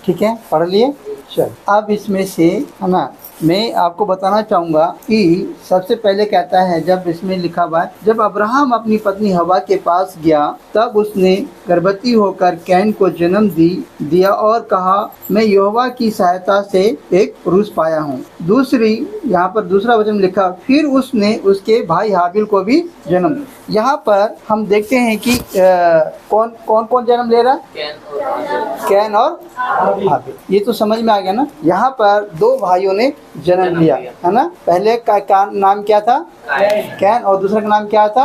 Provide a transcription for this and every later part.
ठीक है, पढ़ लिए। चल अब इसमें से है ना, मैं आपको बताना चाहूँगा कि सबसे पहले कहता है, जब इसमें लिखा हुआ है, जब अब्राहम अपनी पत्नी हवा के पास गया तब उसने गर्भवती होकर कैन को जन्म दिया और कहा, मैं यहोवा की सहायता से एक पुरुष पाया हूँ। दूसरी, यहाँ पर दूसरा वचन लिखा, फिर उसने उसके भाई हाबिल को भी जन्म दिया। यहाँ पर हम देखते हैं कि कौन कौन जन्म ले रहा है? कैन और हाबिल। ये तो समझ में आ गया ना। यहाँ पर दो भाइयों ने जन्म लिया है ना। पहले का नाम क्या था? कैन, और दूसरे का नाम क्या था?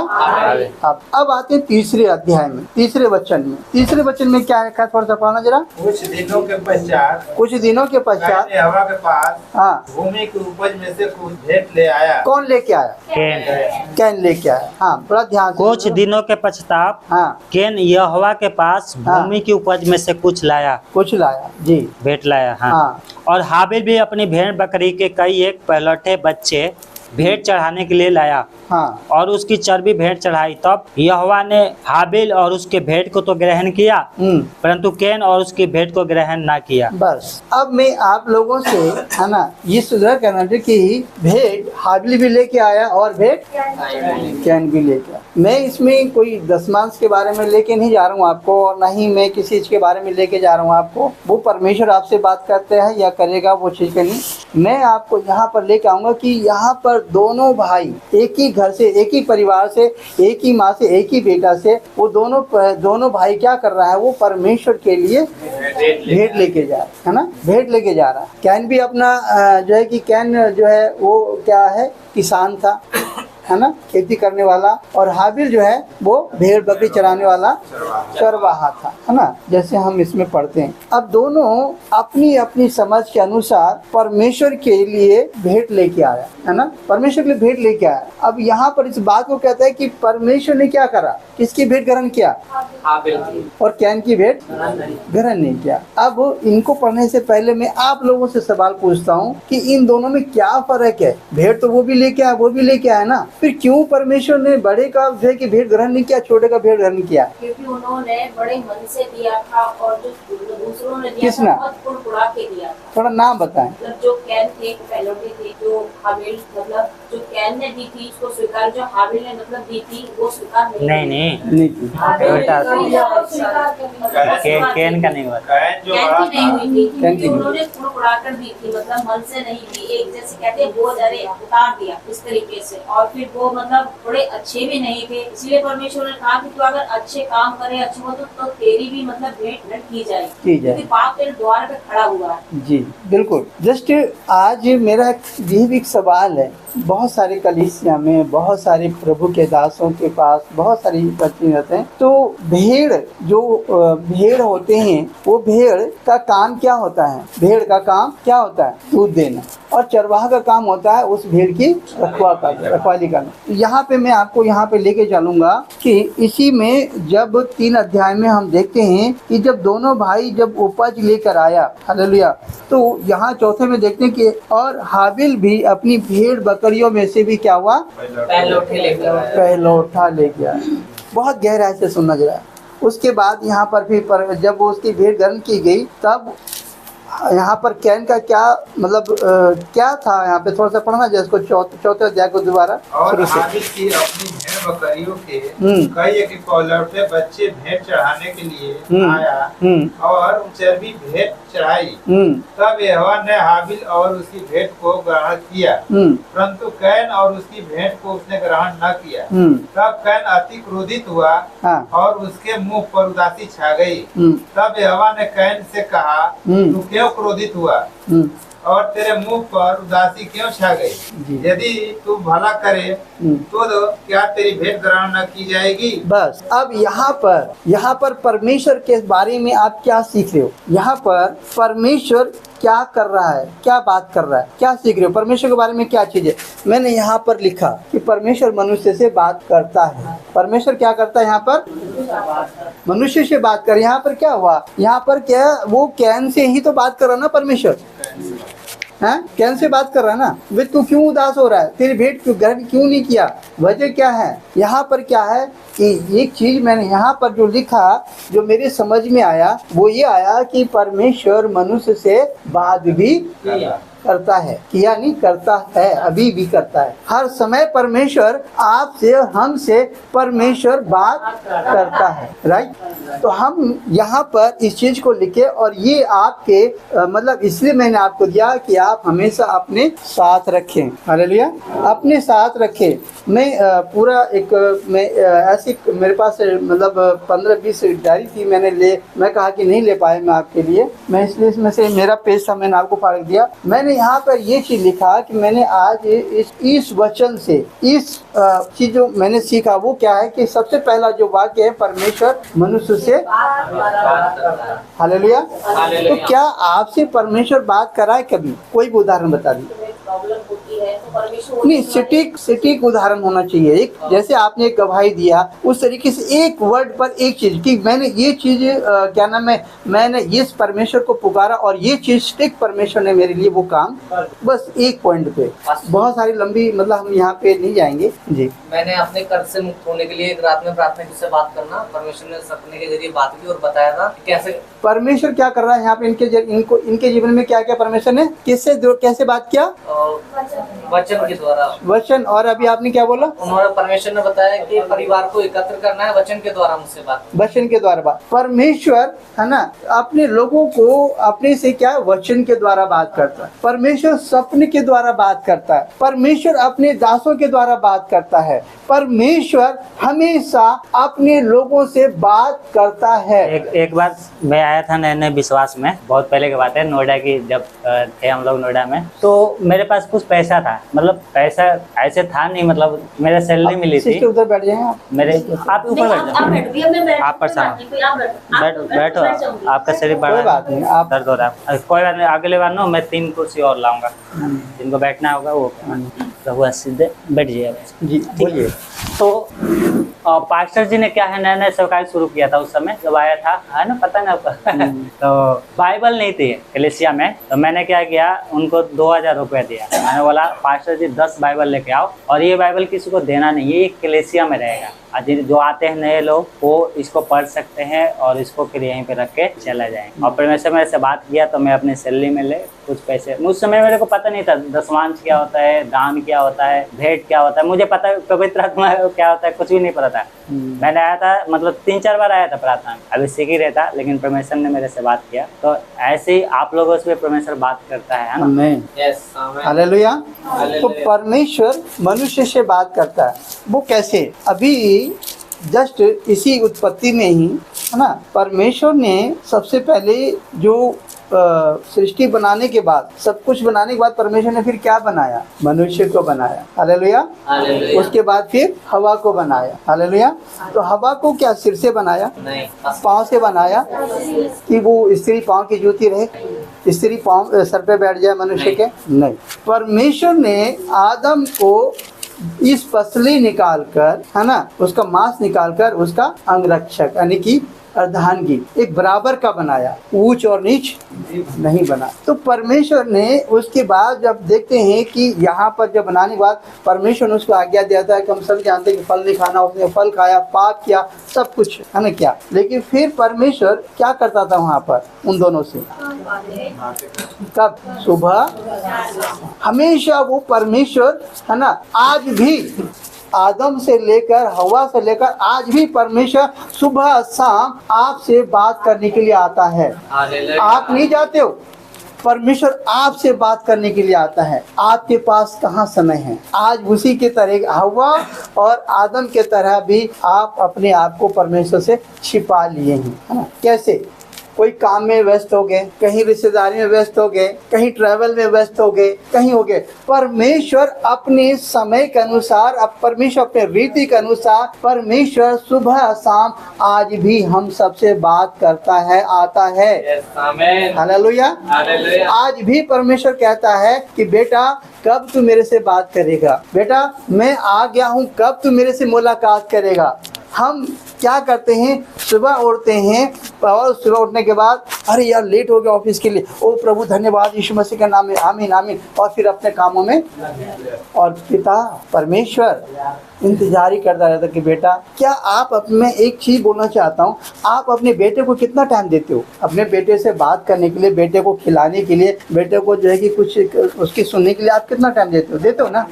अब आते हैं तीसरे अध्याय में, तीसरे वचन में। तीसरे वचन में क्या है, थोड़ा सा पढ़ना जरा। कुछ दिनों के पश्चात हवा के पास हाँ भूमि की उपज में से कुछ भेंट ले आया। कौन लेके आया? कैन लेके आया। हाँ, बड़ा ध्यान से। कुछ दिनों के पश्चात हाँ कैन यहोवा के पास भूमि की उपज में से कुछ लाया जी, भेंट लाया। हाँ। और हाबिल भी अपनी भेड़ बकरी के कई एक पहलौठे बच्चे भेंट चढ़ाने के लिए लाया। हाँ। और उसकी चर्बी भेंट चढ़ाई। तब यहोवा ने हाबिल और उसके भेंट को तो ग्रहण किया, परंतु कैन और उसकी भेंट को ग्रहण ना किया। बस अब मैं आप लोगों से है ना ये सुधार करना चाहिए कि भेंट हाबिल भी लेके आया और भेंट कैन भी लेके आया। मैं इसमें कोई दशमांश के बारे में लेके नहीं जा रहा हूँ आपको, और न ही मैं किसी चीज के बारे में लेके जा रहा हूँ आपको। वो परमेश्वर आपसे बात करते हैं या करेगा वो चीज का नहीं। मैं आपको यहाँ पर लेके आऊंगा कि यहाँ पर दोनों भाई एक ही घर से, एक ही परिवार से, एक ही माँ से, एक ही बेटा से, वो दोनों भाई क्या कर रहा है? वो परमेश्वर के लिए भेंट लेके जा रहा है ना, भेंट लेके जा रहा है। कैन भी अपना जो है कि कैन जो है वो क्या है? किसान था, है ना, खेती करने वाला। और हाबिल जो है वो भेड़ बकरी चराने वाला चरवाहा था, है ना, जैसे हम इसमें पढ़ते हैं। अब दोनों अपनी अपनी समझ के अनुसार परमेश्वर के लिए भेंट लेके आया, है ना, परमेश्वर के लिए भेंट लेके आया। अब यहाँ पर इस बात को कहता है कि परमेश्वर ने क्या करा? किसकी भेंट ग्रहण किया? और कैन की भेंट ग्रहण नहीं किया। अब इनको पढ़ने से पहले मैं आप लोगों से सवाल पूछता हूँ कि इन दोनों में क्या फर्क है? भेंट तो वो भी लेके आया, वो भी लेके आया ना, फिर क्यों परमेश्वर ने बड़े का जो है कि भेंट ग्रहण नहीं किया, छोटे का भेंट ग्रहण किया? क्योंकि उन्होंने बड़े मन से दिया था और जो दूसरों ने दिया किसने? बहुत कुड़कुड़ा के दिया था। थोड़ा नाम बताएं। मतलब जो कैन थे, पहलौठे थे, जो हाबिल मतलब जो कैन ने दी थी उसको स्वीकार, जो हाबिल ने मतलब दी थी वो स्वीकार नहीं की। कैन का नहीं हुआ, क्योंकि उन्होंने कुड़कुड़ा कर दी थी, मतलब मन से नहीं दी। एक जैसे कहते हैं बोझ अरे उतार दिया इस तरीके से। और फिर वो मतलब बड़े अच्छे भी नहीं थे, इसलिए परमेश्वर ने कहा कि तू अगर अच्छे काम करे, अच्छे हो तो तेरी भी मतलब भेंट की जाएगी, क्योंकि पाप तेरे द्वार पे खड़ा हुआ है। जी बिल्कुल। जस्ट आज मेरा ये भी एक सवाल है, बहुत सारे कलीसिया में, बहुत सारे प्रभु के दासों के पास बहुत सारी बच्चे रहते हैं, तो भेड़ होते हैं, वो भेड़ का काम क्या होता है? भेड़ का काम क्या होता है? दूध देना। और चरवाहा का काम होता है उस भेड़ की रखवाली करना। यहाँ पे मैं आपको यहाँ पे लेके चलूंगा कि इसी में जब 3 अध्याय में हम देखते हैं कि जब दोनों भाई जब उपज लेकर आया, हालेलुया, तो यहाँ चौथे में देखते हैं कि और हाबिल भी अपनी भेड़ बकरियों में से भी क्या हुआ? पहलौठा लेके आया। बहुत गहराई से सुनना जरा। उसके बाद यहाँ पर फिर जब वो उसकी भेंट ग्रहण की गई तब यहाँ पर कैन का क्या मतलब क्या था? यहाँ पे थोड़ा सा पढ़ना जाए इसको, चौथे अध्याय को दोबारा। और हाबिल की अपनी भेड़ बकरियों के कई एक पहलौठे बच्चे भेंट चढ़ाने के लिए आया और चर्बी भेंट चढ़ाई। तब यहोवा ने हाबिल और उसकी भेंट को ग्रहण किया, परंतु कैन और उसकी भेंट को उसने ग्रहण न किया। तब कैन अति क्रोधित हुआ और उसके मुंह पर उदासी छा गई। तब यहोवा ने कैन से कहा, तू क्यों क्रोधित हुआ और तेरे मुंह पर उदासी क्यों छा गई? यदि तू भला करे तो क्या तेरी भेंट ग्रहण न की जाएगी? बस अब यहाँ पर परमेश्वर के बारे में आप क्या सीख रहे हो? यहाँ पर परमेश्वर क्या कर रहा है, क्या बात कर रहा है, क्या सीख रहे हो? परमेश्वर के बारे में क्या चीज है? मैंने यहाँ पर लिखा कि परमेश्वर मनुष्य से बात करता है। परमेश्वर क्या करता है? यहाँ पर मनुष्य से बात कर। यहाँ पर क्या हुआ? यहाँ पर क्या वो कैन से ही तो बात कर रहा ना परमेश्वर, हैं? कैन से बात कर रहा है ना, वे तू क्यों उदास हो रहा है, तेरी भेंट क्यों ग्रहण क्यों नहीं किया, वजह क्या है। यहाँ पर क्या है कि एक चीज मैंने यहाँ पर जो लिखा, जो मेरे समझ में आया, वो ये आया कि परमेश्वर मनुष्य से बात भी करता है, किया नहीं, करता है, अभी भी करता है। हर समय परमेश्वर आपसे, हमसे परमेश्वर बात करता है, राइट। तो हम यहाँ पर इस चीज को लिखे, और ये आपके मतलब इसलिए मैंने आपको दिया कि आप हमेशा अपने साथ रखें, हालेलुया, अपने साथ रखें। मैं पूरा एक मैं ऐसी मेरे पास मतलब 15-20 डायरी थी, मैं कहा कि नहीं ले पाया मैं आपके लिए, मैं इसलिए इसमें से मेरा पेज था, मैंने आपको फाड़ दिया। मैंने यहाँ पर ये चीज लिखा कि मैंने आज इस वचन से इस चीज जो मैंने सीखा वो क्या है कि सबसे पहला जो वाक्य है, परमेश्वर मनुष्य से, हालेलुया। तो क्या आपसे परमेश्वर बात कराए कभी? कोई भी उदाहरण बता दीजिए। नहीं, सटीक उदाहरण होना चाहिए। एक जैसे आपने एक गवाही दिया, उस तरीके से एक वर्ड पर एक चीज कि मैंने ये चीज क्या नाम है, मैंने इस परमेश्वर को पुकारा और ये चीज सटीक परमेश्वर ने मेरे लिए वो काम, बस एक पॉइंट पे, बहुत सारी लंबी मतलब हम यहाँ पे नहीं जाएंगे जी। मैंने अपने कर्ज से मुक्त होने के लिए एक रात में प्रार्थना की, उससे बात करना, परमेश्वर ने सपने के जरिए बात की और बताया था कैसे परमेश्वर क्या कर रहा है यहाँ पे इनके जीवन में, क्या क्या परमेश्वर ने किससे कैसे बात किया, वचन के द्वारा। वचन, और अभी आपने क्या बोला, उन्होंने परमेश्वर ने बताया कि परिवार को एकत्र करना है, वचन के द्वारा मुझसे बात, वचन के द्वारा बात। परमेश्वर है ना अपने लोगों को अपने से क्या वचन के द्वारा बात करता है, परमेश्वर सपने के द्वारा बात करता है, परमेश्वर अपने दासों के द्वारा बात करता है, परमेश्वर हमेशा अपने लोगों से बात करता है। एक बार मैं आया था नए नए विश्वास में, बहुत पहले की बात है, नोएडा की जब थे हम लोग नोएडा में, तो मेरे पास कुछ पैसा था, मतलब पैसा ऐसे था नहीं, मतलब मेरे सैलरी मिली थी। उधर बैठ जाए आप, मेरे आप ऊपर बैठ जाओ, आप परेशान बैठो, आपका शरीर बड़ा दर्द हो रहा है, कोई बात नहीं, अगले बार ना मैं 3 कुर्सी और लाऊंगा, जिनको बैठना होगा वो रहुआ सीधे बैठ जाइए जी। बोलिए। तो पास्टर जी ने क्या है, नया नया सरकारी शुरू किया था उस समय जब आया था, है ना, पता ना आपको। तो बाइबल नहीं थी कलीसिया में, तो मैंने क्या किया, उनको 2000 रुपये दिया। मैंने बोला पास्टर जी 10 बाइबल लेके आओ, और ये बाइबल किसी को देना नहीं, ये कलीसिया में रहेगा, जो आते हैं नए लोग वो इसको पढ़ सकते हैं और इसको फिर यहीं पे रख के चला जाएंगे। और परमेश्वर मेरे से बात किया तो मैं अपनी सैलरी में ले कुछ पैसे, उस समय मेरे को पता नहीं था दशमांश क्या होता है, दान क्या होता है, भेंट क्या होता है, मुझे पता पवित्र आत्मा क्या होता है, कुछ भी नहीं पता था। मैंने आया था, मतलब 3-4 बार आया था प्रार्थना, अभी सीख ही रहता, लेकिन परमेश्वर ने मेरे से बात किया। तो ऐसे ही आप लोगों से परमेश्वर बात करता है ना। हालेलुया। तो परमेश्वर मनुष्य से बात करता है, वो कैसे? अभी जस्ट इसी उत्पत्ति में ही है ना, परमेश्वर ने सबसे पहले जो सृष्टि बनाने के बाद, सब कुछ बनाने के बाद परमेश्वर ने फिर क्या बनाया? मनुष्य को बनाया, हालेलुया। उसके बाद फिर हवा को बनाया, हालेलुया। तो हवा को क्या सिर से बनाया? नहीं, पाँव से बनाया कि वो स्त्री पाँव की जूती रहे, स्त्री पाँव सर पे बैठ जाए मनुष्य के? नहीं। परमेश्वर ने आदम को इस पसली निकाल कर, है ना, उसका मांस निकाल कर उसका अंगरक्षक यानी कि अर्धांगी एक बराबर का बनाया, ऊंच और नीच नहीं बना। तो परमेश्वर ने उसके बाद जब देखते हैं कि यहाँ पर जब बनाने के बाद परमेश्वर ने उसको आज्ञा देता है कि हम सब जानते हैं कि फल नहीं खाना, उसने फल खाया, पाप किया, सब कुछ है ना क्या। लेकिन फिर परमेश्वर क्या करता था वहाँ पर उन दोनों से? कब? सुबह। हमेशा वो परमेश्वर है ना, आज भी आदम से लेकर हवा से लेकर आज भी परमेश्वर सुबह शाम आपसे बात करने के लिए आता है। आप नहीं जाते हो, परमेश्वर आपसे बात करने के लिए आता है। आपके पास कहाँ समय है? आज उसी के तरह हवा और आदम के तरह भी आप अपने आप को परमेश्वर से छिपा लिए हैं, है ना। कैसे? कोई काम में व्यस्त हो गए, कहीं रिश्तेदारी में व्यस्त हो गए, कहीं ट्रैवल में व्यस्त हो गए, कहीं हो गए। परमेश्वर अपने समय के अनुसार, परमेश्वर अपने रीति के अनुसार, परमेश्वर सुबह शाम आज भी हम सबसे बात करता है, आता है। हालेलुया। आज भी परमेश्वर कहता है कि बेटा कब तू मेरे से बात करेगा, बेटा मैं आ गया हूँ, कब तू मेरे से मुलाकात करेगा। हम क्या करते हैं, सुबह उठते हैं और सुबह उठने के बाद अरे यार लेट हो गया ऑफिस के लिए, ओ प्रभु धन्यवाद यीशु मसीह के नाम में, आमीन आमीन, और फिर अपने कामों में। और पिता परमेश्वर इंतजार ही करता रहता कि बेटा, क्या आप मैं एक चीज़ बोलना चाहता हूँ, आप अपने बेटे को कितना टाइम देते हो अपने बेटे से बात करने के लिए, बेटे को खिलाने के लिए, बेटे को जो है कि कुछ उसकी सुनने के लिए आप कितना टाइम देते हो? देते हो ना?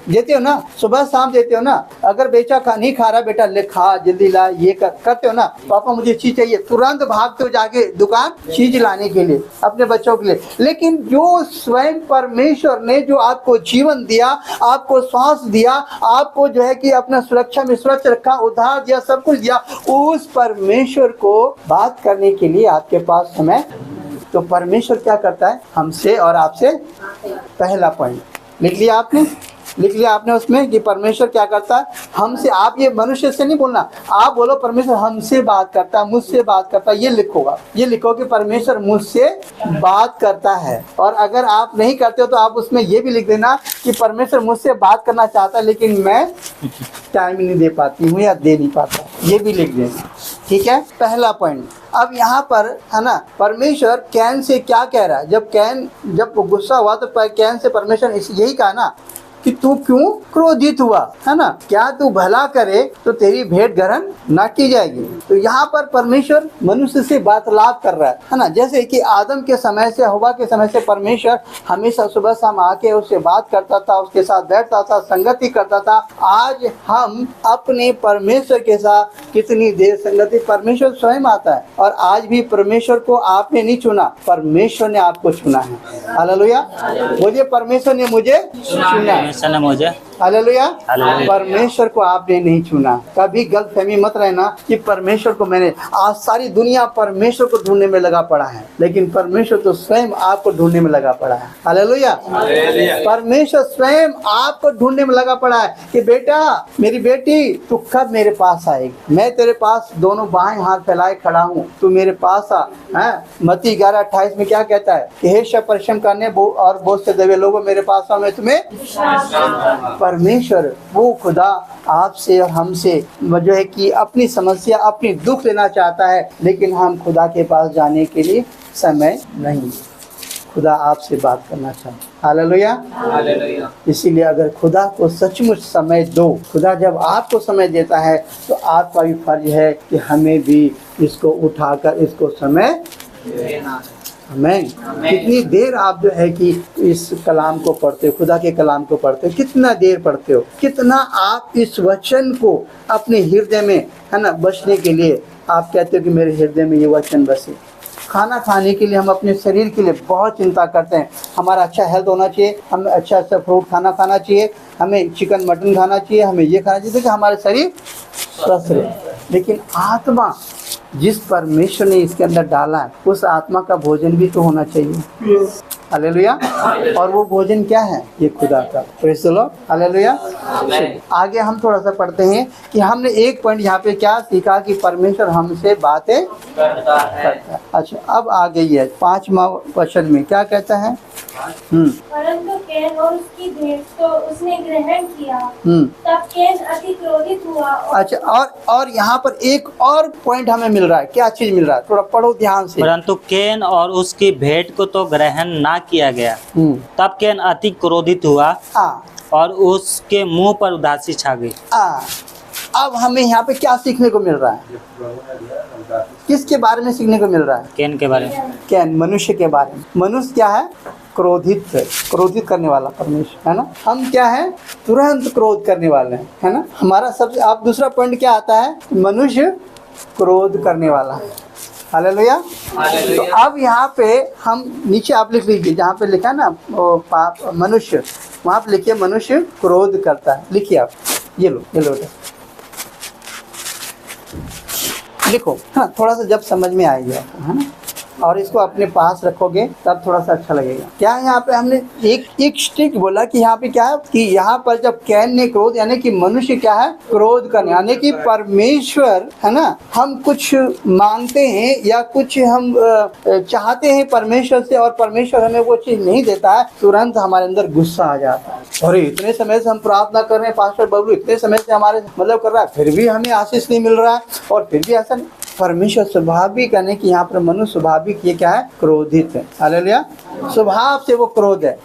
देते हो ना? सुबह शाम देते हो ना? अगर बेटा नहीं खा रहा, बेटा ले खा, जल्दी ला, ये करते हो ना? पापा मुझे चीज़ चाहिए, तुरंत भागते हो जाके दुकान चीज लाने के लिए अपने बच्चों के लिए। लेकिन जो स्वयं परमेश्वर ने जो आपको जीवन दिया, आपको सांस दिया, आपको जो है कि अपना सुरक्षा में सुरक्ष रखा, उद्धार दिया, सब कुछ दिया, उस परमेश्वर को बात करने के लिए आपके पास समय। तो परमेश्वर क्या करता है हमसे और आपसे? पहला पॉइंट लिख लिया आपने? लिख लिया आपने उसमें कि परमेश्वर क्या करता है हमसे? आप ये मनुष्य से नहीं बोलना, आप बोलो परमेश्वर हमसे बात करता है, मुझसे बात करता है। ये लिखोगा, ये लिखो कि परमेश्वर मुझसे बात करता है। और अगर आप नहीं करते हो तो आप उसमें ये भी लिख देना कि परमेश्वर मुझसे बात करना चाहता है लेकिन मैं टाइम नहीं दे पाती हूँ या दे नहीं पाता। ये भी लिख देना, ठीक है? पहला पॉइंट। अब यहाँ पर है ना, परमेश्वर कैन से क्या कह रहा है? जब गुस्सा हुआ तो कैन से परमेश्वर यही कहा ना कि तू क्यों क्रोधित हुआ, है ना? क्या तू भला करे तो तेरी भेंट ग्रहण ना की जाएगी। तो यहाँ पर परमेश्वर मनुष्य से वार्तालाप कर रहा है ना? जैसे कि आदम के समय से, हवा के समय से परमेश्वर हमेशा सुबह शाम आके उससे बात करता था, उसके साथ बैठता था, संगति करता था। आज हम अपने परमेश्वर के साथ कितनी देर संगति? परमेश्वर स्वयं आता है। और आज भी परमेश्वर को आपने नहीं चुना, परमेश्वर ने आपको चुना है। हालेलुया, बोलिए परमेश्वर ने मुझे चुना। मुझे हालेलुया। परमेश्वर को आपने नहीं चुना। कभी गलतफहमी मत रहना कि परमेश्वर को मैंने। आज सारी दुनिया परमेश्वर को ढूंढने में लगा पड़ा है, लेकिन परमेश्वर तो स्वयं आपको ढूंढने में लगा पड़ा है। हालेलुया। परमेश्वर स्वयं आपको ढूंढने में लगा पड़ा है कि बेटा, मेरी बेटी, तू कब मेरे पास आएगी? मैं तेरे पास दोनों बाएं हाथ फैलाए खड़ा हूँ, तू मेरे पास आ। मत्ती 11:28 में क्या कहता है कि हे सब परिश्रम करने और बोझ से दबे लोगों, मेरे पास आओ, मैं तुम्हें। परमेश्वर वो खुदा आपसे और हमसे जो है कि अपनी समस्या, अपनी दुख लेना चाहता है, लेकिन हम खुदा के पास जाने के लिए समय नहीं। खुदा आपसे बात करना चाहता है। हालेलुया। इसीलिए अगर खुदा को सचमुच समय दो, खुदा जब आपको समय देता है तो आपका भी फर्ज है कि हमें भी इसको उठाकर इसको समय देना। आमीन। कितनी देर आप जो है कि इस कलाम को पढ़ते हो, खुदा के कलाम को पढ़ते हो? कितना देर पढ़ते हो? कितना आप इस वचन को अपने हृदय में, है ना, बसने के लिए आप कहते हो कि मेरे हृदय में ये वचन बसे? खाना खाने के लिए हम अपने शरीर के लिए बहुत चिंता करते हैं। हमारा अच्छा हेल्थ होना चाहिए, हमें अच्छा फ्रूट खाना चाहिए, हमें चिकन मटन खाना चाहिए, हमें ये खाना चाहिए कि हमारे शरीर स्वस्थ रहे। लेकिन आत्मा जिस परमेश्वर ने इसके अंदर डाला है, उस आत्मा का भोजन भी तो होना चाहिए। हालेलुया। और वो भोजन क्या है? ये खुदा का। Praise the Lord. हालेलुया। आगे हम थोड़ा सा पढ़ते हैं कि हमने एक पॉइंट यहाँ पे क्या सीखा कि परमेश्वर हमसे बातें करता है। अच्छा, अब आ गई है 5वां वचन में क्या कहता है? परंतु कैन और उसकी भेंट तो उसने ग्रहण किया, तब कैन अति क्रोधित हुआ। अच्छा, और यहाँ पर एक और पॉइंट हमें मिल रहा है। क्या चीज मिल रहा है? थोड़ा पढ़ो ध्यान से। परंतु कैन और उसकी भेंट को तो ग्रहण ना किया गया, तब कैन अति क्रोधित हुआ और उसके मुंह पर उदासी छा गई। अब हमें यहाँ पे क्या सीखने को मिल रहा है? किसके बारे में सीखने को मिल रहा है? कैन के बारे में। कैन मनुष्य के बारे में। मनुष्य क्या है? क्रोधित करने वाला परमेश्वर, है ना। हम क्या है? तुरंत क्रोध करने वाले हैं, है ना। हमारा सबसे आप दूसरा पॉइंट क्या आता है? मनुष्य क्रोध करने वाला है। हालेलुया। तो अब यहाँ पे हम नीचे आप लिख लीजिए, जहाँ पे लिखा है ना मनुष्य, वहाँ पे लिखिए मनुष्य क्रोध करता है। लिखिए आप, ये लो लिखो, हाँ, थोड़ा सा जब समझ में आएगा, है ना। और इसको अपने पास रखोगे तब थोड़ा सा अच्छा लगेगा। क्या है यहाँ पे हमने एक स्टिक बोला कि यहाँ पे क्या है कि यहाँ पर जब कैन ने क्रोध, यानी कि मनुष्य क्या है, क्रोध करने, यानी कि परमेश्वर है ना, हम कुछ मांगते हैं या कुछ हम चाहते हैं परमेश्वर से और परमेश्वर हमें वो चीज़ नहीं देता है, तुरंत हमारे अंदर गुस्सा आ जाता है। और इतने समय से हम प्रार्थना कर रहे हैं, पास्टर बबलू इतने समय से हमारे मतलब कर रहा है, फिर भी हमें आशीष नहीं मिल रहा है, और फिर भी ऐसा परमेश्वर स्वाभाविक यानी कि यहाँ पर मनुष्य स्वाभाविक ये क्या है, क्रोधित है। हालेलुया, स्वभाव से वो क्रोध है।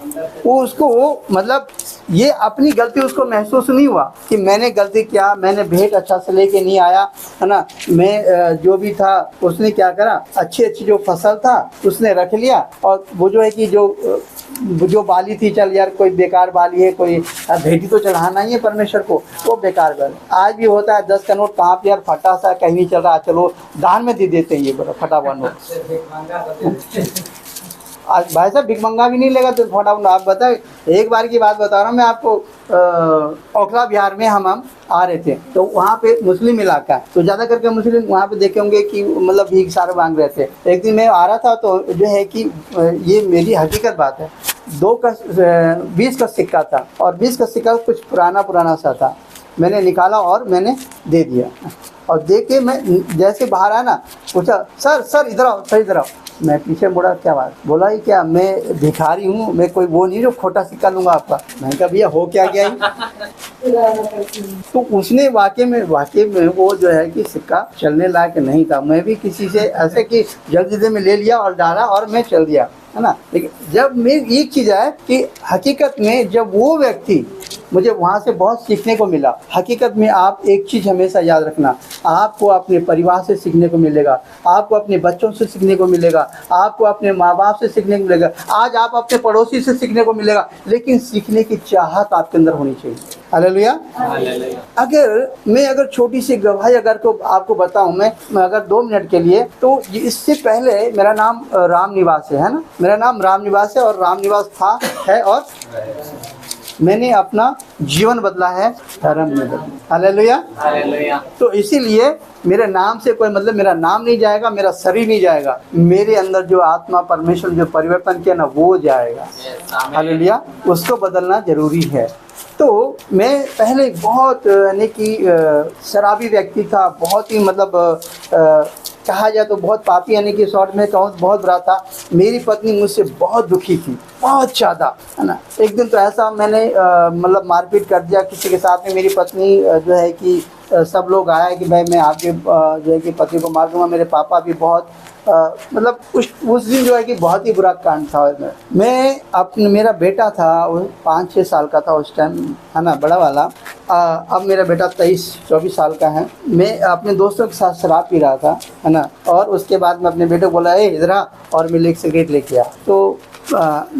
वो उसको मतलब ये अपनी गलती उसको महसूस नहीं हुआ कि मैंने गलती किया, मैंने भेंट अच्छा से लेके नहीं आया, है ना, मैं जो भी था उसने क्या करा, अच्छी जो फसल था उसने रख लिया, और वो जो है कि जो बाली थी, चल यार कोई बेकार बाली है, कोई भेंटी तो चढ़ाना ही है परमेश्वर को, वो बेकार कर। आज भी होता है 10 का नोट कहाँ पे यार फटा सा कहीं नहीं चल रहा, चलो दान में दे देते हैं ये बड़ा फटा हुआ नोट। आज भाई साहब भिखमंगा भी नहीं लेगा तो फटा हुआ। आप बताए, एक बार की बात बता रहा हूँ मैं आपको, ओखला बिहार में हम आ रहे थे, तो वहाँ पे मुस्लिम इलाका है, तो ज़्यादा करके मुस्लिम वहाँ पे देखे होंगे कि मतलब भीख सारे मांग रहे थे। एक दिन मैं आ रहा था तो जो है कि ये मेरी हकीकत बात है, 20 का सिक्का था, और 20 का सिक्का कुछ पुराना सा था, मैंने निकाला और मैंने दे दिया, और दे के मैं जैसे बाहर आया ना, पूछा सर इधर आओ, सर इधर आओ। मैं पीछे मुड़ा, क्या बात, बोला ही क्या, मैं भिखारी हूँ, मैं कोई वो नहीं जो खोटा सिक्का लूँगा आपका। मैंने कहा भैया हो क्या गया तो उसने वाकई में वो जो है कि सिक्का चलने लायक नहीं था। मैं भी किसी से ऐसे कि जल्दी में ले लिया और डाला और मैं चल दिया, है ना। लेकिन जब मेरी एक चीज़ है कि हकीकत में जब वो व्यक्ति, मुझे वहाँ से बहुत सीखने को मिला। हकीकत में आप एक चीज़ हमेशा याद रखना, आपको अपने परिवार से सीखने को मिलेगा, आपको अपने बच्चों से सीखने को मिलेगा, आपको अपने माँ बाप से सीखने को मिलेगा, आज आप अपने पड़ोसी से सीखने को मिलेगा, लेकिन सीखने की चाहत आपके अंदर होनी चाहिए। हालेलुया। अगर छोटी सी गवाही अगर को आपको बताऊं मैं अगर 2 मिनट के लिए, तो इससे पहले मेरा नाम राम निवास है ना, मेरा नाम राम निवास है, और राम निवास था, है, और मैंने अपना जीवन बदला है, धर्म में बदला। हालेलुया। तो इसीलिए मेरे नाम से कोई मतलब मेरा नाम नहीं जाएगा, मेरा शरीर नहीं जाएगा, मेरे अंदर जो आत्मा परमेश्वर जो परिवर्तन किया ना वो जाएगा। हालेलुया, उसको बदलना जरूरी है। तो मैं पहले बहुत यानी कि शराबी व्यक्ति था, बहुत ही मतलब कहा जाए तो बहुत पापी, यानी कि शॉर्ट में कहूँ बहुत बुरा था। मेरी पत्नी मुझसे बहुत दुखी थी, बहुत ज़्यादा, है ना। एक दिन तो ऐसा मैंने मतलब मारपीट कर दिया किसी के साथ में। मेरी पत्नी जो है कि सब लोग आया कि भाई मैं आपके जो है कि पति को मार दूँगा। मेरे पापा भी बहुत मतलब उस दिन जो है कि बहुत ही बुरा कांड था। मैं मेरा बेटा था, वो 5-6 साल का था उस टाइम, है ना, बड़ा वाला। अब मेरा बेटा 23-24 साल का है। मैं अपने दोस्तों के साथ शराब पी रहा था, है ना, और उसके बाद मैं अपने बेटे को बोला इधर आ, और मैं एक सिगरेट लेके आया। तो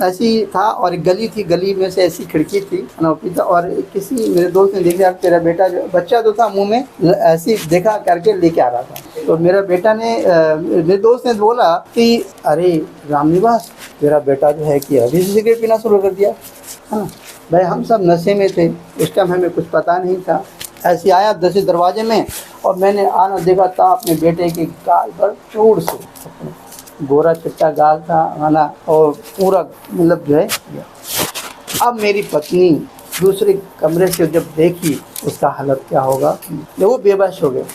ऐसी था, और एक गली थी, गली में से ऐसी खिड़की थी, है ना, और किसी मेरे दोस्त ने देखा तेरा बेटा जो बच्चा तो था मुंह में ऐसी देखा करके लेके आ रहा था। तो मेरा बेटा ने मेरे दोस्त ने बोला कि अरे रामनिवास, तेरा बेटा जो है कि अभी से सिगरेट पीना शुरू कर दिया, है ना। भाई हम सब नशे में थे उस टाइम, हमें कुछ पता नहीं था। ऐसे आया 10 दरवाजे में, और मैंने आना देखा था अपने बेटे के गाल पर चोट से, गोरा चिट्टा गाल था, है ना, और पूरा मतलब जो है। अब मेरी पत्नी दूसरे कमरे से जब देखी, उसका हालत क्या होगा, वो बेबस हो गए।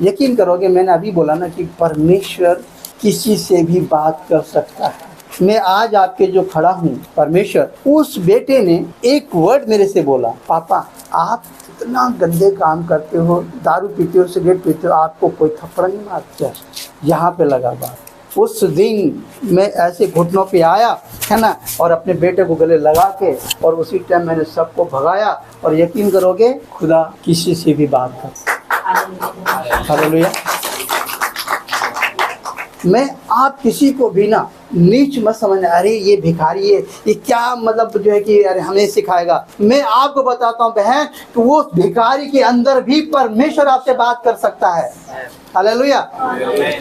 यकीन करोगे, मैंने अभी बोला ना कि परमेश्वर किसी से भी बात कर सकता है। मैं आज आपके जो खड़ा हूँ, परमेश्वर, उस बेटे ने एक वर्ड मेरे से बोला, पापा आप इतना गंदे काम करते हो, दारू पीते हो, सिगरेट पीते हो, आपको कोई थप्पड़ नहीं मारता। यहाँ पे लगा बात। उस दिन मैं ऐसे घुटनों पे आया, है ना, और अपने बेटे को गले लगा के, और उसी टाइम मैंने सबको भगाया। और यकीन करोगे, खुदा किसी से भी बात कर। हालेलुया। मैं आप किसी को भी ना नीच मत समझना, अरे ये भिखारी है, ये क्या मतलब जो है कि अरे हमें सिखाएगा। मैं आपको बताता हूँ बहन, कि वो भिखारी के अंदर भी परमेश्वर आपसे बात कर सकता है। हालेलुया।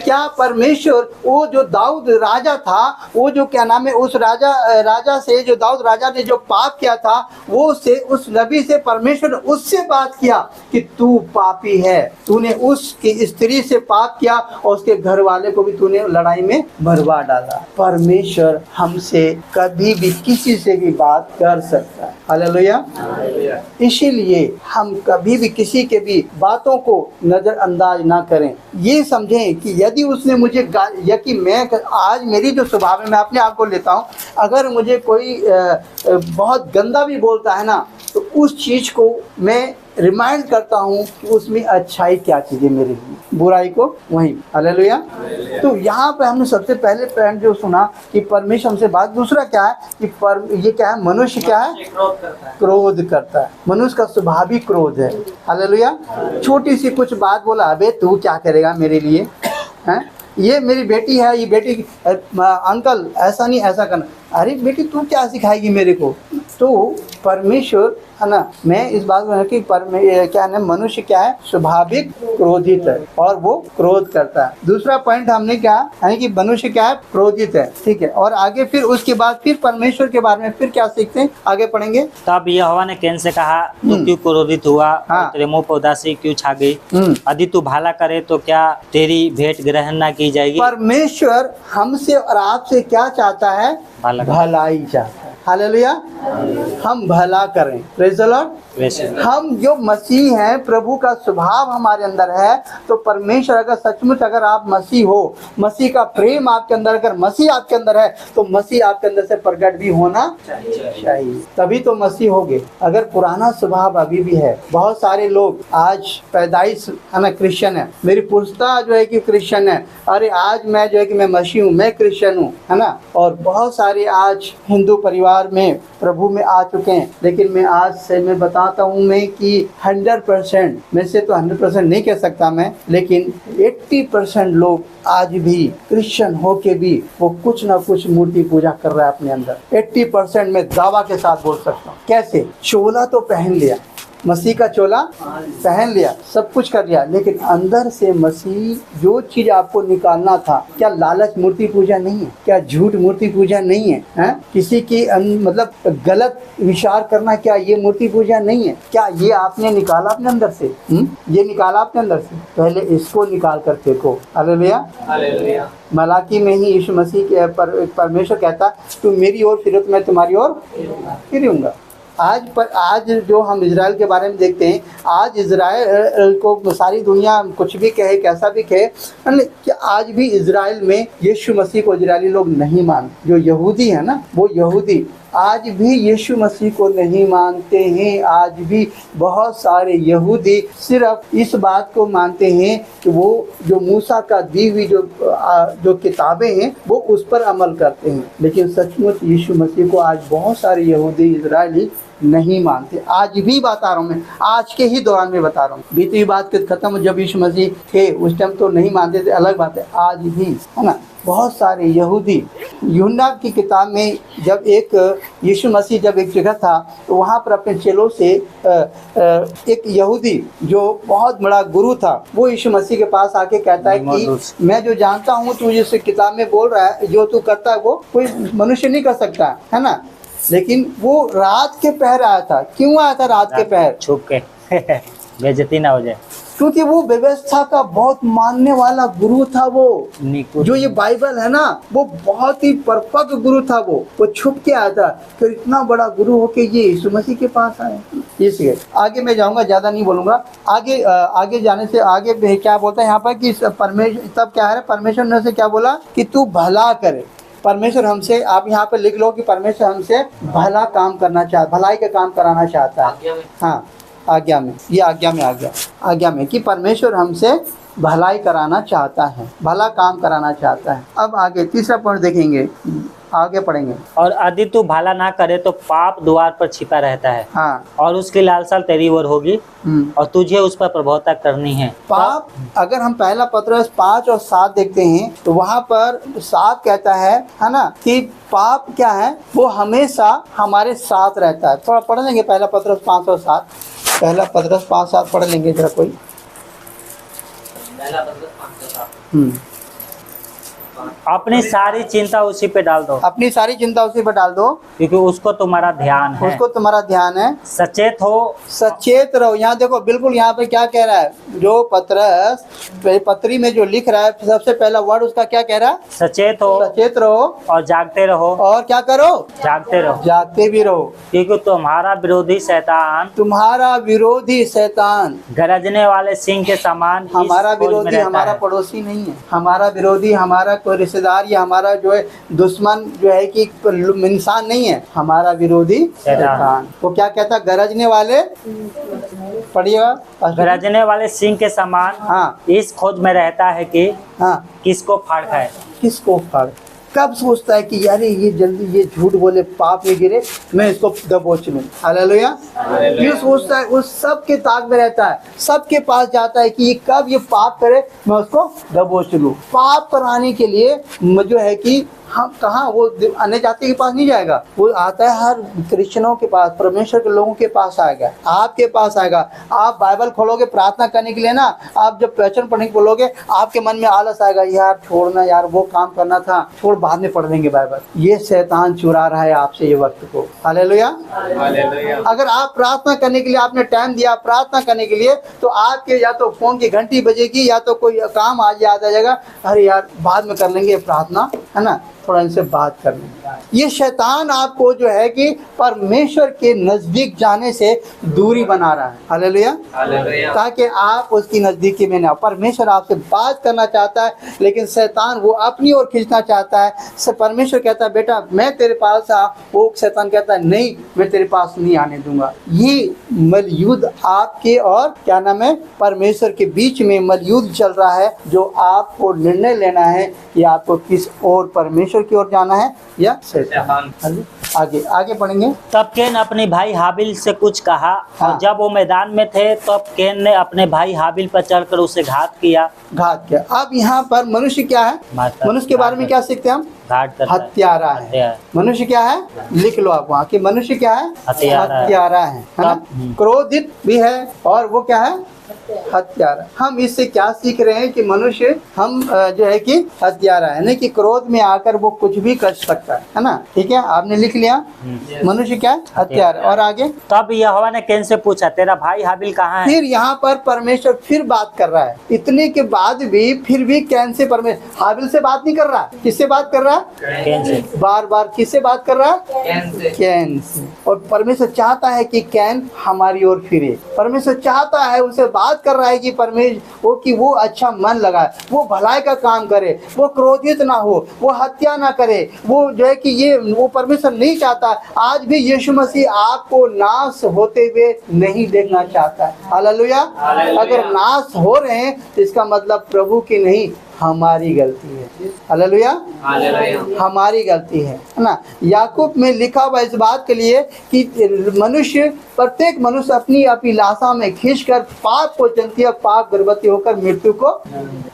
क्या परमेश्वर, वो जो दाऊद राजा था, वो जो क्या नाम है, उस राजा से, जो दाऊद राजा ने जो पाप किया था, वो से उस नबी से परमेश्वर ने उससे बात किया कि तू पापी है, तूने उसकी स्त्री से पाप किया और उसके घर वाले को भी तूने लड़ाई में मरवा डाला। परमेश्वर हमसे कभी भी किसी से भी बात कर सकता है। हालेलुया। इसीलिए हम कभी भी किसी के भी बातों को नज़रअंदाज ना करें। ये समझें कि यदि उसने मुझे या कि मैं आज मेरी जो स्वभाव है, मैं अपने आप को लेता हूँ, अगर मुझे कोई बहुत गंदा भी बोलता है ना, तो उस चीज़ को मैं रिमाइंड करता हूँ कि उसमें अच्छाई क्या चीज़ है मेरे लिए, बुराई को वहीं। हालेलुया। तो यहाँ पे हमने सबसे पहले पॉइंट जो सुना कि परमेश्वर हमसे बात, दूसरा क्या है कि ये क्या है, मनुष्य क्या है, क्रोध करता है। मनुष्य का स्वाभाविक क्रोध है। हालेलुया। छोटी सी कुछ बात बोला, अबे तू क्या करेगा मेरे लिए, हैं, ये मेरी बेटी है, ये बेटी, अंकल ऐसा नहीं, ऐसा करना, अरे बेटी तू क्या सिखाएगी मेरे को। तो परमेश्वर है ना, मैं इस बात को कि क्या है, मनुष्य क्या है, स्वाभाविक क्रोधित है और वो क्रोध करता है। दूसरा पॉइंट हमने क्या है कि मनुष्य क्या है, क्रोधित है। ठीक है, और आगे फिर उसके बाद फिर परमेश्वर के बारे में फिर क्या सीखते हैं, आगे पढ़ेंगे। तब यहोवा ने कैन से कहा, तू क्यों क्रोधित हुआ, हाँ। तेरे मुंह पर उदासी क्यों छा गई, यदि तू भला करे तो क्या तेरी भेंट ग्रहण ना की जाएगी। परमेश्वर हमसे और आपसे क्या चाहता है, भलाई चाहता है। हालेलुया। हम भला करें। Praise the Lord. हम जो मसीह हैं, प्रभु का स्वभाव हमारे अंदर है, तो परमेश्वर अगर सचमुच अगर आप मसीह हो, मसीह का प्रेम आपके अंदर, अगर मसीह आपके अंदर है, तो मसीह आपके अंदर से प्रकट भी होना चाहिए, तभी तो मसीह होगे। अगर पुराना स्वभाव अभी भी है, बहुत सारे लोग आज पैदाइश है ना क्रिश्चियन है, मेरी पुश्ता जो है कि क्रिश्चियन है, अरे आज मैं जो है कि मैं मसीह हूँ, मैं क्रिश्चियन हूँ, है ना, और बहुत सारे आज हिंदू परिवार में प्रभु में आ चुके हैं। लेकिन मैं आज से मैं बताता हूँ मैं कि 100% में से तो 100% नहीं कह सकता मैं, लेकिन 80% लोग आज भी क्रिश्चियन होके भी वो कुछ ना कुछ मूर्ति पूजा कर रहा है अपने अंदर। 80% में दावा के साथ बोल सकता हूँ। कैसे? चोला तो पहन लिया, मसीह का चोला पहन लिया, सब कुछ कर लिया, लेकिन अंदर से मसीह जो चीज़ आपको निकालना था, क्या लालच मूर्ति पूजा नहीं है? क्या झूठ मूर्ति पूजा नहीं है? हैं? किसी की मतलब गलत विचार करना, क्या ये मूर्ति पूजा नहीं है? क्या ये आपने निकाला अपने अंदर से? ये निकाला अपने अंदर से? पहले इसको निकाल कर देखो। हालेलुया। हालेलुया। मलाकी में ही यीशु मसीह के परमेश्वर कहता, तुम मेरी ओर फिरो तो मैं तुम्हारी ओर फिरूंगा। आज जो हम इजराइल के बारे में देखते हैं, आज इजराइल को सारी दुनिया कुछ भी कहे, कैसा भी कहे, कि आज भी इजराइल में यीशु मसीह को इजरायली लोग नहीं मानते। जो यहूदी है ना, वो यहूदी आज भी यीशु मसीह को नहीं मानते हैं। आज भी बहुत सारे यहूदी सिर्फ इस बात को मानते हैं कि वो जो मूसा का दी हुई जो किताबें हैं वो उस पर अमल करते हैं। लेकिन सचमुच यीशु मसीह को आज बहुत सारे यहूदी इजरायली नहीं मानते। आज भी बता रहा हूँ मैं, आज के ही दौरान में बता रहा हूँ। बीती हुई बात खत्म, जब यीशु मसीह थे उस टाइम तो नहीं मानते थे, अलग बात है। आज भी है ना बहुत सारे यहूदी। यूहन्ना की किताब में जब यीशु मसीह जब एक जगह था, तो वहाँ पर अपने चेलों से एक यहूदी जो बहुत बड़ा गुरु था, वो यीशु मसीह के पास आके कहता है कि मैं जो जानता हूँ तू जिस किताब में बोल रहा है, जो तू करता है वो कोई मनुष्य नहीं कर सकता, है ना। लेकिन वो रात के पहर आया था। क्यों आया था रात के पहर? छुप के बेइज्जती ना हो जाए, क्योंकि वो व्यवस्था का बहुत मानने वाला गुरु था। वो जो ये बाइबल है ना, वो बहुत ही परफेक्ट गुरु था। वो छुप के आया था। फिर इतना बड़ा गुरु होके ये यीशु मसीह के पास आए। इसलिए आगे मैं जाऊंगा, ज़्यादा नहीं बोलूँगा। आगे जाने से आगे क्या बोलता है यहाँ पर कि परमेश्वर, तब क्या है, परमेश्वर ने से क्या बोला कि तू भला करे। परमेश्वर हमसे, आप यहाँ पे लिख लो कि परमेश्वर हमसे भला काम करना चाहता, भलाई का काम कराना चाहता है। हाँ, आज्ञा में, ये आज्ञा में आ गया, आज्ञा में कि परमेश्वर हमसे भलाई कराना चाहता है, भला काम कराना चाहता है। अब आगे तीसरा पॉइंट देखेंगे, आगे पढ़ेंगे। और यदि तू भला ना करे तो पाप द्वार पर छिपा रहता है। हाँ। और उसकी लालसा तेरी ओर होगी और तुझे उस पर प्रभुता करनी है। पाप, अगर हम पहला पत्रस 5 और 7 देखते हैं तो वहाँ पर 7 कहता है ना, कि पाप क्या है, वो हमेशा हमारे साथ रहता है। थोड़ा पढ़ लेंगे पहला पत्रस 5 और 7। पहला पत्रस 5-7 पढ़ लेंगे जरा कोई। पहला पत्रस अपनी सारी चिंता उसी पे डाल दो, अपनी सारी चिंता उसी पर डाल दो, क्योंकि उसको तुम्हारा ध्यान है। उसको तुम्हारा ध्यान है। सचेत हो, सचेत रहो। यहाँ देखो बिल्कुल यहाँ पे क्या कह रहा है, जो पत्रस पत्री में जो लिख रहा है, सबसे पहला वर्ड उसका क्या कह रहा है? सचेत हो, सचेत रहो और जागते रहो। और क्या करो? जागते रहो, जागते भी रहो, क्योंकि तुम्हारा विरोधी शैतान, तुम्हारा विरोधी शैतान गरजने वाले सिंह के समान, हमारा विरोधी हमारा पड़ोसी नहीं है, हमारा विरोधी हमारा कोई रिश्तेदार या हमारा जो है दुश्मन जो है कि इंसान नहीं है, हमारा विरोधी शैतान। वो क्या कहता? गरजने वाले, पढ़िएगा, गरजने वाले सिंह के समान, हाँ, इस खोज में रहता है कि हाँ, किसको फाड़ खाए। किसको फाड़? कब सोचता है कि यार ये जल्दी ये झूठ बोले, पाप में गिरे, मैं इसको दबोच लूं। हालेलुया। ये सोचता है, उस सब के ताक में रहता है, सबके पास जाता है कि ये कब ये पाप करे, मैं उसको दबोच लूं। पाप कराने के लिए जो है कि हम कहाँ, वो अन्य जाति के पास नहीं जाएगा, वो आता है हर क्रिश्चियनों के पास, परमेश्वर के लोगों के पास आएगा, आपके पास आएगा। आप बाइबल खोलोगे प्रार्थना करने के लिए ना, आप जब वचन पढ़ने को बोलोगे, आपके मन में आलस आएगा, यार छोड़ना, यार वो काम करना था, छोड़, बाद में पढ़ लेंगे बाइबल। ये शैतान चुरा रहा है आपसे ये वक्त को। हालेलुया। अगर आप प्रार्थना करने के लिए आपने टाइम दिया प्रार्थना करने के लिए, तो आपके या तो फोन की घंटी बजेगी, या तो कोई काम आज याद आ जाएगा, अरे यार बाद में कर लेंगे प्रार्थना, है ना, थोड़ा इनसे बात कर लेंगे। ये शैतान आपको जो है कि परमेश्वर के नजदीक जाने से दूरी बना रहा है। हालेलुया। ताकि आप उसकी नजदीकी में ना, परमेश्वर आपसे बात करना चाहता है, लेकिन शैतान वो अपनी ओर खींचना चाहता है। परमेश्वर कहता है बेटा मैं तेरे पास आ, वो शैतान कहता है नहीं, मैं तेरे पास नहीं आने दूंगा। ये मलयुद्ध आपके और क्या नाम है, परमेश्वर के बीच में मलयुद्ध चल रहा है, जो आपको निर्णय लेना है, या आपको किस और परमेश्वर की ओर जाना है या शैतान। आगे आगे पढ़ेंगे। तब कैन अपने भाई हाबिल से कुछ कहा, हाँ। और जब वो मैदान में थे तब कैन ने अपने भाई हाबिल पर चढ़कर उसे घात किया। अब यहाँ पर मनुष्य क्या है, मनुष्य के बारे में क्या सीखते हैं हम? हत्यारा है। मनुष्य क्या है, लिख लो आप वहाँ कि मनुष्य क्या है, हत्यारा है ना। क्रोधित भी है, और वो क्या है, हत्यारा। हम इससे क्या सीख रहे हैं कि मनुष्य हम जो है कि हत्यारा है, नहीं कि क्रोध में आकर वो कुछ भी कर सकता है ना। ठीक है, आपने लिख लिया, मनुष्य क्या है, हत्यारा। और आगे, तब यहोवा ने कैन से पूछा तेरा भाई हाबिल कहाँ है। फिर यहाँ पर परमेश्वर फिर बात कर रहा है, इतने के बाद भी फिर भी कैन से परमेश्वर हाबिल से बात नहीं कर रहा, किससे बात कर रहा है, कैन से। बार बार किससे बात कर रहा है, कैन से। और परमेश्वर चाहता है कि कैन हमारी ओर फिरे, परमेश्वर चाहता है, उसे बात कर रहा है कि परमेश्वर कि वो अच्छा मन लगाए, वो भलाई का काम करे, वो क्रोधित ना हो, वो हत्या ना करे, वो जो है कि ये वो परमेश्वर नहीं चाहता। आज भी यीशु मसीह आपको नाश होते हुए नहीं देखना चाहता है। हालेलुया। अगर नाश हो रहे हैं तो इसका मतलब प्रभु की नहीं, हमारी गलती है। हालेलुया, हमारी गलती है ना। याकूब में लिखा हुआ इस बात के लिए कि मनुष्य, प्रत्येक मनुष्य अपनी अभिलाषा में खींचकर पाप को जनती है, पाप गर्भवती होकर मृत्यु को।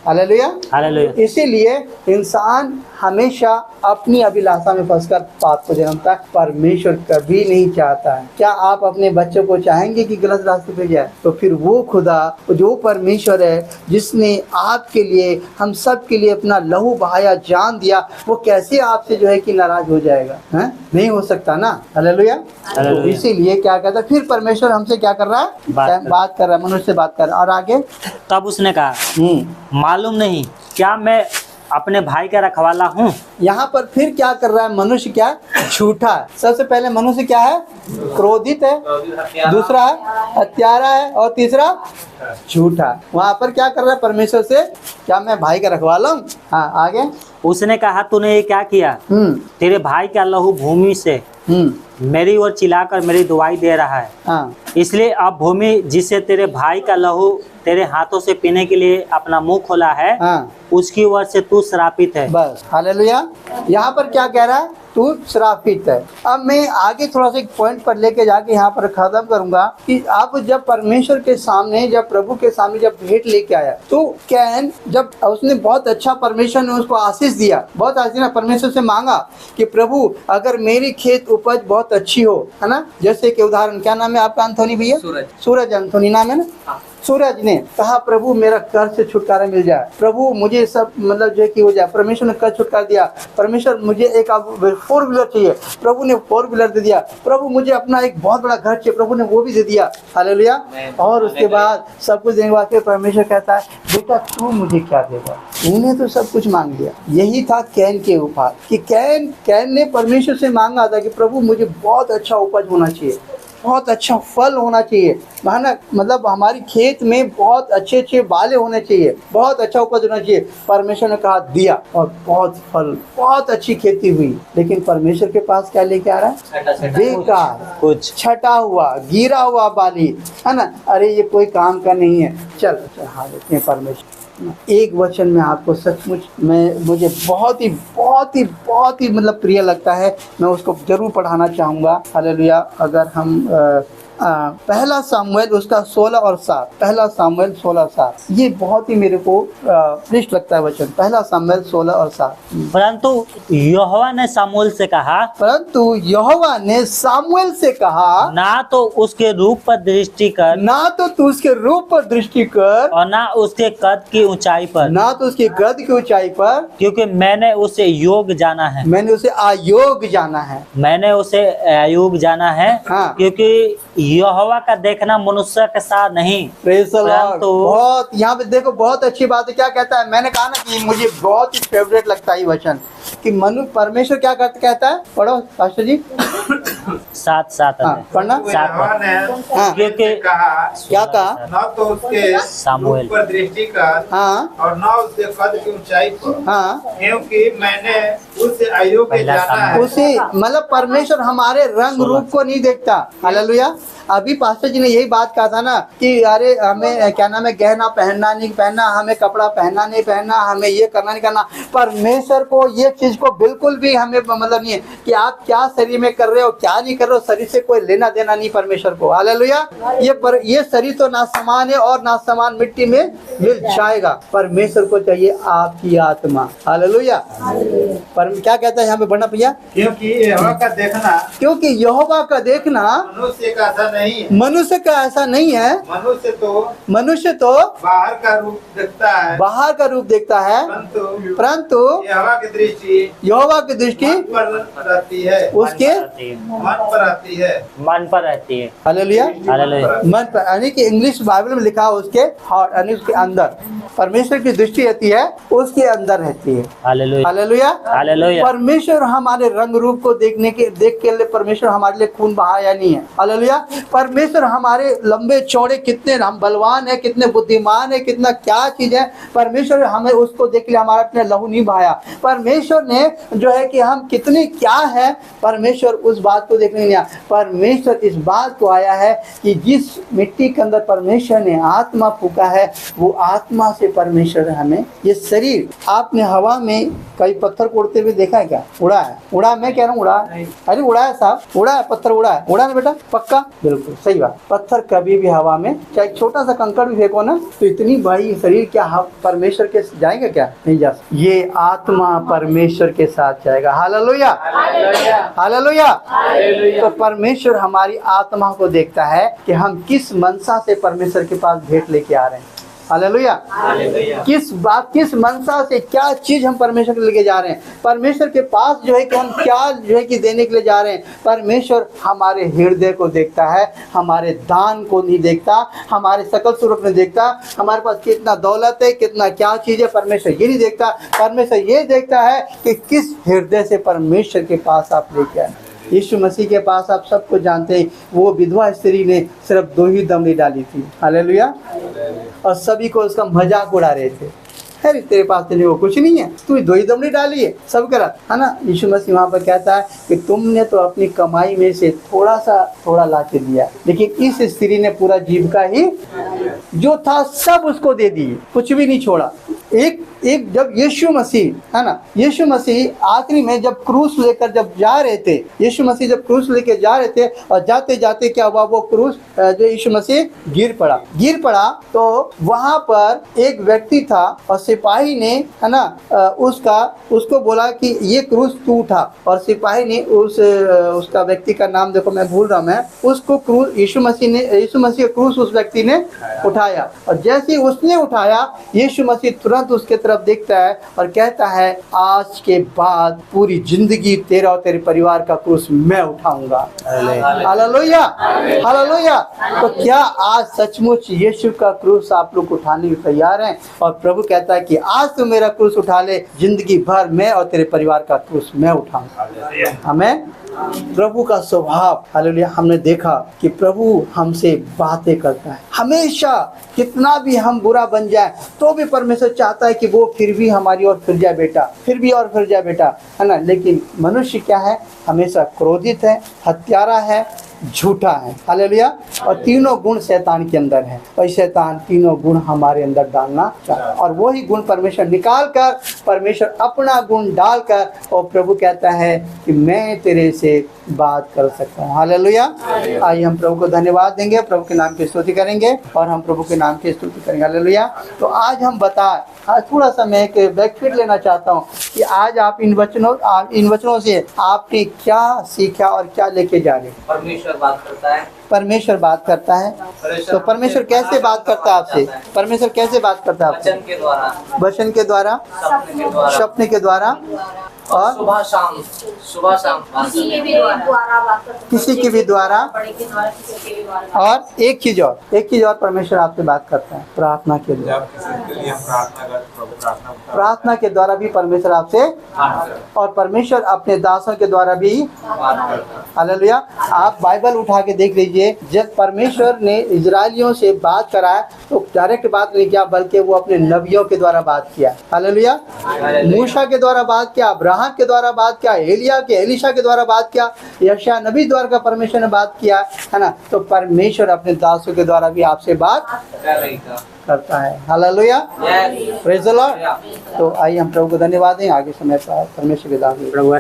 हालेलुया। इसीलिए इंसान हमेशा अपनी अभिलाषा में फंसकर पाप को जन्मता है, परमेश्वर कभी नहीं चाहता है। क्या आप अपने बच्चों को चाहेंगे कि गलत रास्ते पे जाए? तो फिर वो खुदा जो परमेश्वर है, जिसने आपके लिए, हम सब के लिए अपना लहू बहाया, जान दिया, वो कैसे आपसे जो है कि नाराज हो जाएगा? है नहीं हो सकता ना। हालेलुया। तो इसीलिए क्या कहता है, फिर परमेश्वर हमसे क्या कर रहा है, बात कर रहा है, मनुष्य से बात कर रहा है। और आगे, तब उसने कहा मालूम नहीं क्या मैं अपने भाई का रखवाला हूँ। यहाँ पर फिर क्या कर रहा है, मनुष्य क्या झूठा है। सबसे पहले मनुष्य क्या है, क्रोधित है, दूसरा है हत्यारा है, और तीसरा झूठा। वहाँ पर क्या कर रहा है, परमेश्वर से क्या मैं भाई का रखवाला हूँ। हाँ आगे, उसने कहा तूने ये क्या किया, तेरे भाई का लहू भूमि से मेरी ओर चिल्लाकर मेरी दुआई दे रहा है। हाँ। इसलिए अब भूमि जिसे तेरे भाई का लहू तेरे हाथों से पीने के लिए अपना मुंह खोला है, हाँ। उसकी ओर से तू श्रापित है। बस। हालेलुया। यहाँ पर क्या कह रहा है, तू श्रापित है। अब मैं आगे थोड़ा सा एक पॉइंट पर लेके जाके यहाँ पर खत्म करूंगा कि आप जब परमेश्वर के सामने, जब प्रभु के सामने जब भेंट लेके आया, तो कैन जब उसने बहुत अच्छा, परमेश्वर ने उसको आशीष दिया, बहुत आशीष ना, परमेश्वर से मांगा कि प्रभु अगर मेरी खेत उपज बहुत अच्छी हो, है ना, जैसे कि उदाहरण, क्या नाम है आपका एंथोनी भैया? सूरज एंथोनी नाम है ना। सूरज ने कहा प्रभु मेरा कर्ज से छुटकारा मिल जाए, प्रभु मुझे सब मतलब जो है कि हो जाए। परमेश्वर ने कर्ज छुटकारा दिया, परमेश्वर मुझे एक 4 व्हीलर चाहिए, प्रभु ने 4 व्हीलर दे दिया, प्रभु मुझे अपना एक बहुत बड़ा घर चाहिए, प्रभु ने वो भी दे दिया। हालेलुया। और उसके बाद सब कुछ देने के बाद फिर परमेश्वर कहता है बेटा तू मुझे क्या देगा, तूने तो सब कुछ मांग लिया। यही था कैन के उपहार कि कैन ने परमेश्वर से मांगा था कि प्रभु मुझे बहुत अच्छा उपज होना चाहिए, बहुत अच्छा फल होना चाहिए, मतलब हमारी खेत में बहुत अच्छे अच्छे बाले होने चाहिए, बहुत अच्छा उपज होना चाहिए। परमेश्वर ने कहा दिया और बहुत फल, बहुत अच्छी खेती हुई। लेकिन परमेश्वर के पास क्या लेके आ रहा है? बेकार, कुछ छटा हुआ, गिरा हुआ बाली, है ना। अरे ये कोई काम का नहीं है, चल चढ़ा देते हैं परमेश्वर। एक वचन में आपको सचमुच मुझे बहुत ही मतलब प्रिय लगता है, मैं उसको जरूर पढ़ाना चाहूँगा। हालेलुया। अगर हम पहला सामुएल उसका 16 और 7, पहला सामुएल 16 और 7, ये बहुत ही मेरे को प्रिष्ट लगता है वचन। पहला सामुएल 16 और 7। परंतु यहोवा ने सामुएल से कहा, परंतु यहोवा ने सामुएल से कहा, ना तो उसके रूप पर दृष्टि कर, ना तो तू उसके रूप पर दृष्टि कर, और ना उसके कद की ऊंचाई पर, ना तो उसके कद की ऊंचाई पर, क्योंकि मैंने उसे योग जाना है, मैंने उसे अयोग जाना है, मैंने उसे अयोग जाना है। हाँ। क्योंकि यहोवा का देखना मनुष्य के साथ नहीं। Praise the Lord. तो बहुत यहाँ पे देखो बहुत अच्छी बात है। क्या कहता है? मैंने कहा ना कि मुझे बहुत ही फेवरेट लगता है ये वचन कि परमेश्वर क्या कहता है? पढ़ो पास्टर जी। 7 हाँ, पढ़ना। हाँ, क्योंकि क्या कहा? ना तो उसके सामुएल पर दृष्टि कर, हाँ, और ना उसके कद की ऊंचाई पर, हाँ, क्योंकि मैंने उसे अयोग्य जाना है। उसे मतलब परमेश्वर हमारे रंग रूप को नहीं देखता। हालेलुया। अभी पास्टर जी ने यही बात कहा था ना कि अरे हमें क्या नाम है, गहना पहनना नहीं पहनना, हमें कपड़ा पहनना नहीं पहनना, हमें ये करना नहीं करना। परमेश्वर को ये चीज को बिल्कुल भी हमें मतलब नहीं है कि आप क्या शरीर में कर रहे हो, क्या नहीं कर रहे हो, शरीर से कोई लेना देना नहीं परमेश्वर को। हालेलुया। ये शरीर तो नासमान है और नासमान मिट्टी में मिल जाएगा। परमेश्वर को चाहिए आपकी आत्मा। हालेलुया। पर क्या कहता है यहाँ पे बढ़ना भैया? क्योंकि यहोवा का देखना, क्योंकि यहोवा का देखना मनुष्य का ऐसा नहीं है, मनुष्य का ऐसा नहीं है। मनुष्य तो बाहर का रूप देखता है, बाहर का रूप देखता है, परंतु यहोवा की दृष्टि मन पर रहती है, उसके मन पर रहती है, मन पर रहती है। हालेलुया। हालेलुया। मन पर, यानी कि इंग्लिश बाइबल में लिखा है उसके हार्ट, यानी उसके अंदर परमेश्वर की दृष्टि रहती है, उसके अंदर रहती है। हालेलुया। हालेलुया। हालेलुया। परमेश्वर देख रंग रूप को देख के लिए परमेश्वर हमारे लिए खून बहाया नहीं है। हालेलुया। परमेश्वर हमारे लंबे चौड़े कितने हम बलवान है, कितने बुद्धिमान है, कितना क्या चीज है, परमेश्वर हमें उसको देख के लिए हमारा अपने लहू नहीं बहाया। परमेश्वर ने जो है कि हम कितने क्या है, परमेश्वर उस बात को देखने नहीं आया। परमेश्वर इस बात को आया है कि जिस मिट्टी के अंदर परमेश्वर ने आत्मा फूका है, वो आत्मा से परमेश्वर हमें ये शरीर। आपने हवा में कई पत्थर को उड़ते हुए देखा है क्या? उड़ा है? उड़ा, मैं कह रहा हूँ उड़ा। अरे उड़ा है साहब, उड़ा है, पत्थर उड़ा है। उड़ा ना बेटा? पक्का? बिल्कुल सही बात। पत्थर कभी भी हवा में, चाहे छोटा सा कंकड़ भी फेंको ना, तो इतनी बड़ी शरीर क्या परमेश्वर के जाएगा क्या? नहीं जा सकता। ये आत्मा परमेश्वर के साथ जाएगा। हालेलुया। हालेलुया। तो परमेश्वर हमारी आत्मा को देखता है कि हम किस मनसा से परमेश्वर के पास भेंट लेके आ रहे हैं। हालेलुया। किस मनसा से क्या चीज हम परमेश्वर के लेके जा रहे हैं, परमेश्वर के पास जो है कि हम क्या जो है कि देने के लिए जा रहे हैं। परमेश्वर हमारे हृदय को देखता है, हमारे दान को नहीं देखता, हमारे सकल स्वरूप नहीं देखता, हमारे पास कितना दौलत है, कितना क्या चीज है, परमेश्वर ये नहीं देखता। परमेश्वर ये देखता है कि किस हृदय से परमेश्वर के पास आप लेके आए। यीशु मसीह के पास आप सबको जानते हैं, वो विधवा स्त्री ने सिर्फ 2 ही दमड़ी डाली थी। हालेलुया। और सभी को उसका मजाक उड़ा रहे थे, अरे तेरे पास तो वो कुछ नहीं है, तू 2 ही दमड़ी डाली है, सब करा है ना। यीशु मसीह वहाँ पर कहता है कि तुमने तो अपनी कमाई में से थोड़ा ला के दिया, लेकिन इस स्त्री ने पूरा जीविका ही जो था सब उसको दे दिए, कुछ भी नहीं छोड़ा। एक एक जब यीशु मसीह है ना, यीशु मसीह आखिरी में जब क्रूस लेकर जब जा रहे थे, यीशु मसीह जब क्रूस लेकर जा रहे थे और जाते जाते क्या हुआ, वो क्रूस जो यीशु मसीह गिर पड़ा तो वहां पर एक व्यक्ति था और सिपाही ने है ना उसको बोला कि ये क्रूस तू उठा, और सिपाही ने उसका व्यक्ति का नाम देखो मैं भूल रहा हूं, मैं उसको क्रूस यीशु मसीह क्रूस उस व्यक्ति ने उठाया, और जैसे उसने उठाया यीशु मसीह तुरंत उसके तरफ देखता है और कहता है आज के बाद पूरी जिंदगी तेरा और तेरे परिवार का क्रूस मैं उठाऊंगा। Hallelujah, hallelujah. तो क्या आज सचमुच यीशु का क्रूस आप लोग उठाने को तैयार हैं? और प्रभु कहता है कि आज तू मेरा क्रूस उठा ले, जिंदगी भर मैं और तेरे परिवार का क्रूस मैं उठाऊंगा। हमें प्रभु का स्वभाव, हालेलुया, हमने देखा कि प्रभु हमसे बातें करता है हमेशा, कितना भी हम बुरा बन जाए तो भी परमेश्वर चाहता है कि वो फिर भी हमारी ओर फिर जाए बेटा, फिर भी और फिर जाए बेटा, है ना। लेकिन मनुष्य क्या है, हमेशा क्रोधित है, हत्यारा है, झूठा है। हालेलुया। और तीनों गुण शैतान के अंदर है, और शैतान तीनों गुण हमारे अंदर डालना चाहता है, और वही गुण परमेश्वर निकाल कर, परमेश्वर अपना गुण डालकर, और प्रभु कहता है कि मैं तेरे से बात कर सकता हूँ। हालेलुया। आइए हम प्रभु को धन्यवाद देंगे, प्रभु के नाम की स्तुति करेंगे, और हम प्रभु के नाम की स्तुति करेंगे। हालेलुया। तो आज हम आज थोड़ा सा मैं एक बैकफिट लेना चाहता हूँ कि आज आप इन वचनों से आपने क्या सीखा और क्या लेके जा रहे। परमेश्वर बात करता है, परमेश्वर बात करता है। तो परमेश्वर कैसे बात करता है आपसे? परमेश्वर कैसे बात करता है आपसे? वचन के द्वारा, सपने के द्वारा, और सुबह शाम किसी के भी द्वारा। और एक चीज और परमेश्वर आपसे बात करता है, प्रार्थना के द्वारा। प्रार्थना के द्वारा भी परमेश्वर आपसे, और परमेश्वर अपने दासों के द्वारा भी। हालेलुया। आप बाइबल उठा के देख लीजिए, जब परमेश्वर ने इजरायलियों से बात कराया तो डायरेक्ट बात नहीं किया, बल्कि वो अपने नबियों के द्वारा बात किया। हालेलुया। मूसा के द्वारा बात किया, अब्राहम के द्वारा बात किया, एलिशा के द्वारा बात किया, यशायाह नबी द्वारा परमेश्वर ने बात किया, है ना। तो परमेश्वर अपने दासों के द्वारा भी आपसे बात करता है। Hallelujah, praise the Lord. तो आइए हम प्रभु को धन्यवाद दें। आगे समय पर परमेश्वर के दास प्रभु